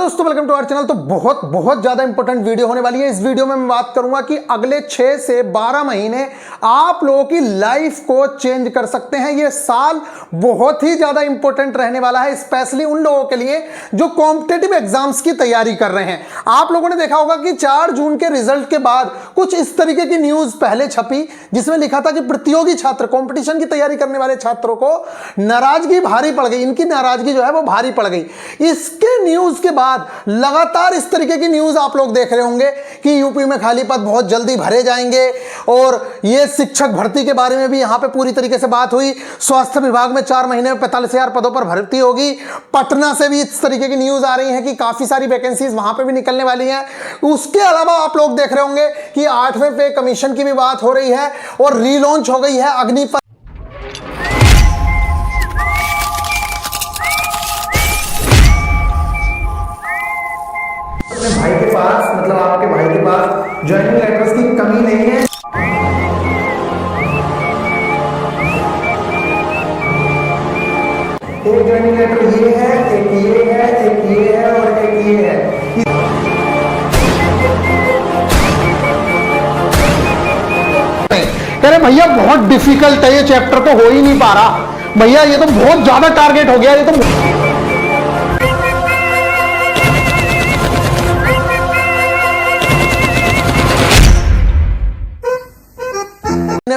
दोस्तों, welcome to our channel. तो बहुत ज्यादा इंपॉर्टेंट वीडियो होने वाली है। इस वीडियो में मैं बात करूंगा कि अगले 6 से 12 महीने आप लोगों की लाइफ को चेंज कर सकते हैं। ये साल बहुत ही ज्यादा इंपॉर्टेंट रहने वाला है, स्पेशली उन लोगों के लिए जो कॉम्पिटिटिव एग्जाम्स की तैयारी कर रहे हैं। आप लोगों ने देखा होगा कि 4 जून के रिजल्ट के बाद कुछ इस तरीके की न्यूज पहले छपी, जिसमें लिखा था कि प्रतियोगी छात्र, कॉम्पिटिशन की तैयारी करने वाले छात्रों को नाराजगी भारी पड़ गई, इनकी नाराजगी जो है वो भारी पड़ गई। इसके न्यूज के बाद लगातार इस तरीके की न्यूज आप लोग देख रहे होंगे कि यूपी में खाली पद बहुत जल्दी भरे जाएंगे, और ये शिक्षक भर्ती के बारे में भी यहां पे पूरी तरीके से बात हुई। स्वास्थ्य विभाग में 4 महीने में 45,000 पदों पर भर्ती होगी। पटना से भी इस तरीके की न्यूज आ रही है कि काफी सारी वैकेंसीज वहां पे भी निकलने वाली हैं। उसके अलावा आप लोग देख रहे होंगे कि 8वें पे कमीशन की भी बात हो रही है और रीलॉन्च हो गई है अग्निपथ। भाई के पास, मतलब आपके भाई के पास ज्वाइनिंग लेटर्स की कमी नहीं है। एक ज्वाइनिंग लेटर ये है, एक ये है, एक ये है और एक ये है। कह रहे भैया बहुत डिफिकल्ट है, ये चैप्टर तो हो ही नहीं पा रहा भैया, ये तो बहुत ज्यादा टारगेट हो गया, ये तो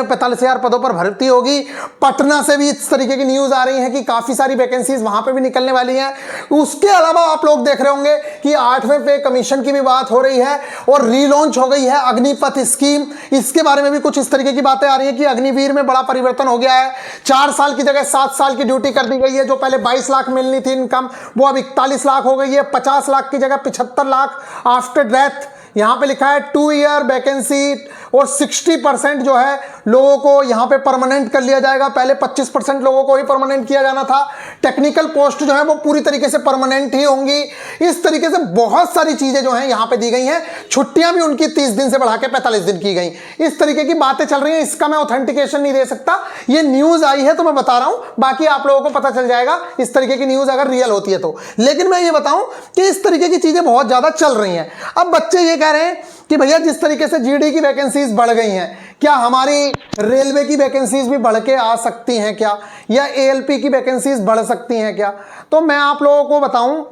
45,000 पदों पर भर्ती होगी। पटना से भी इस तरीके की न्यूज आ रही है कि काफी सारी वैकेंसीज वहां पे भी निकलने वाली हैं। उसके अलावा आप लोग देख रहे होंगे कि 8वें पे कमीशन की भी बात हो रही है और रीलॉन्च हो गई है अग्निपथ स्कीम। इसके बारे में भी कुछ इस तरीके की बातें आ रही है कि अग्निवीर में बड़ा परिवर्तन हो गया है। 4 साल की जगह 7 साल की ड्यूटी कर दी गई है। जो पहले 22 लाख मिलनी थी इनकम, वो अब 41 लाख हो गई है। 50 लाख की जगह 75 लाख आफ्टर डेथ। यहां पे लिखा है 2 ईयर वैकेंसी और 60% जो है लोगों को यहां पे परमानेंट कर लिया जाएगा। पहले 25% लोगों को ही परमानेंट किया जाना था। टेक्निकल पोस्ट जो है वो पूरी तरीके से परमानेंट ही होंगी। इस तरीके से बहुत सारी चीजें जो हैं यहां पे दी गई हैं। छुट्टियां भी उनकी 30 दिन से बढ़ा के 45 दिन की गई। इस तरीके की बातें चल रही हैं। इसका मैं ऑथेंटिकेशन नहीं दे सकता, ये न्यूज आई है तो मैं बता रहा हूं, बाकी आप लोगों को पता चल जाएगा इस तरीके की न्यूज अगर रियल होती है तो। लेकिन मैं ये बताऊं कि इस तरीके की चीजें बहुत ज्यादा चल रही हैं। अब बच्चे ये कह रहे हैं कि भैया जिस तरीके से जीडी की वैकेंसीज बढ़ गई हैं, क्या हमारी रेलवे की वैकेंसीज भी बढ़ के आ सकती हैं क्या, या एएलपी की वैकेंसीज बढ़ सकती हैं क्या? तो मैं आप लोगों को बताऊं,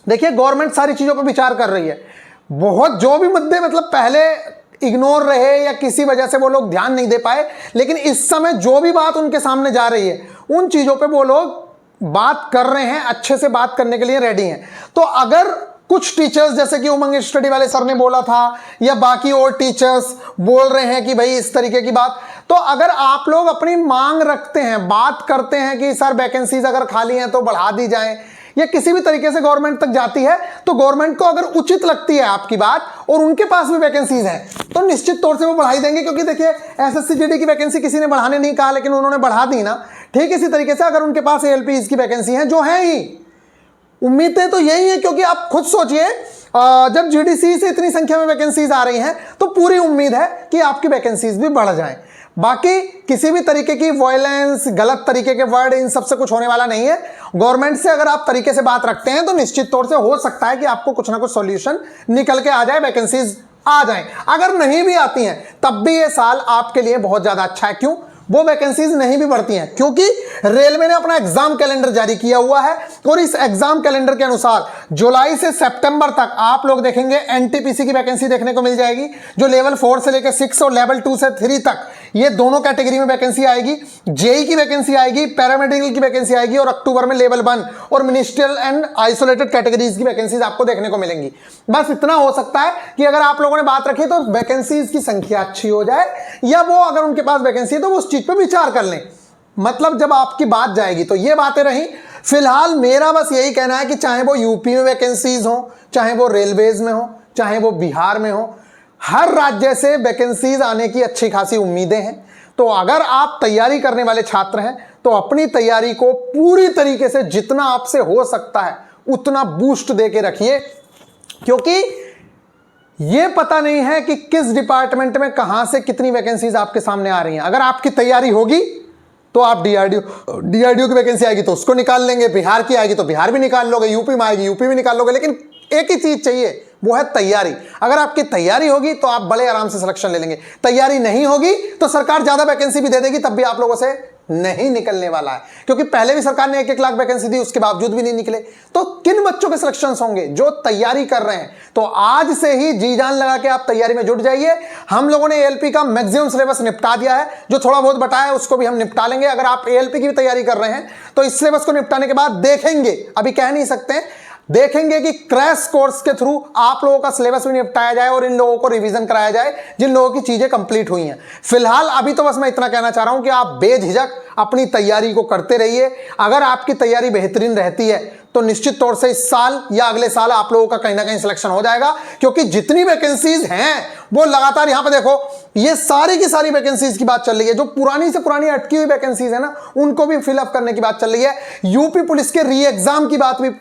देखिए गवर्नमेंट सारी चीजों पर विचार कर रही है। बहुत जो भी मुद्दे मतलब पहले इग्नोर रहे या किसी वजह से वो लोग ध्यान नहीं दे पाए, लेकिन इस समय जो भी बात उनके सामने जा रही है उन चीजों पे वो लोग बात कर रहे हैं, अच्छे से बात करने के लिए रेडी हैं। तो अगर कुछ टीचर्स जैसे कि उमंग स्टडी वाले सर ने बोला था, या बाकी और टीचर्स बोल रहे हैं कि भाई इस तरीके की बात, तो अगर आप लोग अपनी मांग रखते हैं, बात करते हैं कि सर वैकेंसीज अगर खाली हैं तो बढ़ा दी जाए, या किसी भी तरीके से गवर्नमेंट तक जाती है, तो गवर्नमेंट को अगर उचित लगती है आपकी बात और उनके पास भी वैकेंसीज हैं, तो निश्चित तौर से वो बढ़ाई देंगे। क्योंकि देखिए एसएससी जीडी की वैकेंसी किसी ने बढ़ाने नहीं कहा, लेकिन उन्होंने बढ़ा दी ना। ठीक इसी तरीके से अगर उनके पास एएलपी की वैकेंसी है, जो है ही, उम्मीदें तो यही है। क्योंकि आप खुद सोचिए, जब जीडीसी से इतनी संख्या में वैकेंसीज आ रही हैं तो पूरी उम्मीद है कि आपकी वैकेंसीज भी बढ़ जाएं। बाकी किसी भी तरीके की वायलेंस, गलत तरीके के वर्ड, इन सब से कुछ होने वाला नहीं है। गवर्नमेंट से अगर आप तरीके से बात रखते हैं तो निश्चित तौर से हो सकता है कि आपको कुछ ना कुछ सॉल्यूशन निकल के आ जाए, वैकेंसीज आ जाएं। अगर नहीं भी आती हैं तब भी ये साल आपके लिए बहुत ज्यादा अच्छा है। क्यों? वो वैकेंसीज नहीं भी बढ़ती हैं क्योंकि रेलवे ने अपना एग्जाम कैलेंडर जारी किया हुआ है, और इस एग्जाम कैलेंडर के अनुसार जुलाई से सितंबर तक आप लोग देखेंगे एनटीपीसी की वैकेंसी देखने को मिल जाएगी, जो लेवल 4 से लेकर 6 और लेवल 2 से 3 तक ये दोनों कैटेगरी में वैकेंसी आएगी। जेई की वैकेंसी आएगी, पैरामेडिकल की वैकेंसी आएगी, और अक्टूबर में लेवल 1 और मिनिस्ट्रियल एंड आइसोलेटेड कैटेगरीज की वैकेंसीज आपको देखने को मिलेंगी। बस इतना हो सकता है कि अगर आप लोगों ने बात रखी तो वैकेंसीज की संख्या अच्छी हो जाए, या वो अगर उनके पास वैकेंसी है तो वो उस चीज पर विचार कर लें। मतलब जब आपकी बात जाएगी तो ये बातें रही। फिलहाल मेरा बस यही कहना है कि चाहे वो यूपी में वैकेंसीज हो, चाहे वो रेलवेज में हो, चाहे वो बिहार में हो, हर राज्य से वैकेंसीज आने की अच्छी खासी उम्मीदें हैं। तो अगर आप तैयारी करने वाले छात्र हैं तो अपनी तैयारी को पूरी तरीके से जितना आपसे हो सकता है उतना बूस्ट दे के रखिए, क्योंकि ये पता नहीं है कि किस डिपार्टमेंट में कहां से कितनी वैकेंसीज आपके सामने आ रही हैं। अगर आपकी तैयारी होगी तो आप डीआरडीओ की वैकेंसी आएगी तो उसको निकाल लेंगे, बिहार की आएगी तो बिहार भी निकाल लोगे, यूपी में आएगी यूपी भी निकाल लोगे। लेकिन एक ही चीज चाहिए, वो है तैयारी। अगर आपकी तैयारी होगी तो आप बड़े आराम से सिलेक्शन ले लेंगे। तैयारी नहीं होगी तो सरकार ज्यादा वैकेंसी भी दे देगी, तब भी आप लोगों से नहीं निकलने वाला है, क्योंकि पहले भी सरकार ने 1-1 लाख वैकेंसी दी, उसके बावजूद भी नहीं निकले। तो किन बच्चों के सिलेक्शन होंगे? जो तैयारी कर रहे हैं। तो आज से ही जी जान लगा के आप तैयारी में जुट जाइए। हम लोगों ने एएलपी का मैक्सिमम सिलेबस निपटा दिया है, जो थोड़ा बहुत बटा है उसको भी हम निपटा लेंगे। अगर आप एएलपी की भी तैयारी कर रहे हैं तो इस सिलेबस को निपटाने के बाद देखेंगे, अभी कह नहीं सकते, देखेंगे कि क्रैश कोर्स के थ्रू आप लोगों का सिलेबस भी निपटाया जाए और इन लोगों को रिवीजन कराया जाए जिन लोगों की चीजें कंप्लीट हुई हैं। फिलहाल अभी तो बस मैं इतना कहना चाह रहा हूं कि आप बेझिझक अपनी तैयारी को करते रहिए। अगर आपकी तैयारी बेहतरीन रहती है तो निश्चित तौर से इस साल या अगले साल आप लोगों का कहीं ना कहीं सिलेक्शन हो जाएगा, क्योंकि जितनी वैकेंसीज हैं वो लगातार, यहां पे देखो ये सारी की सारी वैकेंसीज की बात चल रही है। जो पुरानी से पुरानी अटकी हुई वैकेंसीज है ना, उनको भी फिलअप करने की बात चल रही है। यूपी पुलिस के री एग्जाम की बात भी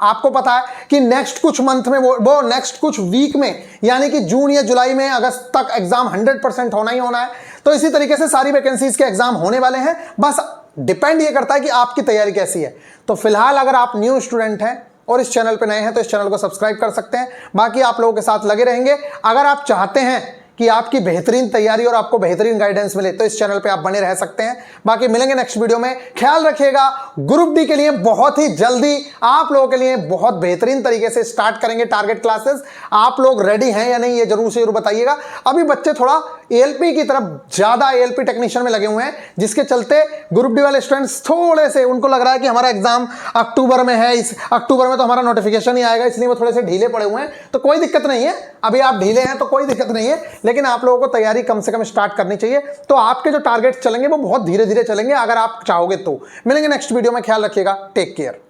आपको पता है कि नेक्स्ट कुछ मंथ में वो नेक्स्ट कुछ वीक में, यानी कि जून या जुलाई में, अगस्त तक एग्जाम 100% होना ही होना है। तो इसी तरीके से सारी वैकेंसीज के एग्जाम होने वाले हैं, बस डिपेंड ये करता है कि आपकी तैयारी कैसी है। तो फिलहाल अगर आप न्यू स्टूडेंट हैं और इस चैनल पे नए हैं तो इस चैनल को सब्सक्राइब कर सकते हैं। बाकी आप लोगों के साथ लगे रहेंगे। अगर आप चाहते हैं कि आपकी बेहतरीन तैयारी और आपको बेहतरीन गाइडेंस मिले तो इस चैनल पे आप बने रह सकते हैं। बाकी मिलेंगे नेक्स्ट वीडियो में। ख्याल रखिएगा, ग्रुप डी के लिए बहुत ही जल्दी आप लोगों के लिए बहुत बेहतरीन तरीके से स्टार्ट करेंगे टारगेट क्लासेस। आप लोग रेडी हैं या नहीं ये जरूर से जरूर बताइएगा। अभी बच्चे थोड़ा एएलपी की तरफ ज्यादा एएलपी टेक्नीशियन में लगे हुए हैं, जिसके चलते ग्रुप डी वाले स्टूडेंट्स थोड़े से उनको लग रहा है कि हमारा एग्जाम अक्टूबर में है, इस अक्टूबर में तो हमारा नोटिफिकेशन ही आएगा, इसलिए वो थोड़े से ढीले पड़े हुए हैं। तो कोई दिक्कत नहीं है, अभी आप ढीले हैं तो कोई दिक्कत नहीं है, लेकिन आप लोगों को तैयारी कम से कम स्टार्ट करनी चाहिए। तो आपके जो टारगेट चलेंगे वो बहुत धीरे धीरे चलेंगे, अगर आप चाहोगे तो। मिलेंगे नेक्स्ट वीडियो में, ख्याल रखिएगा, टेक केयर।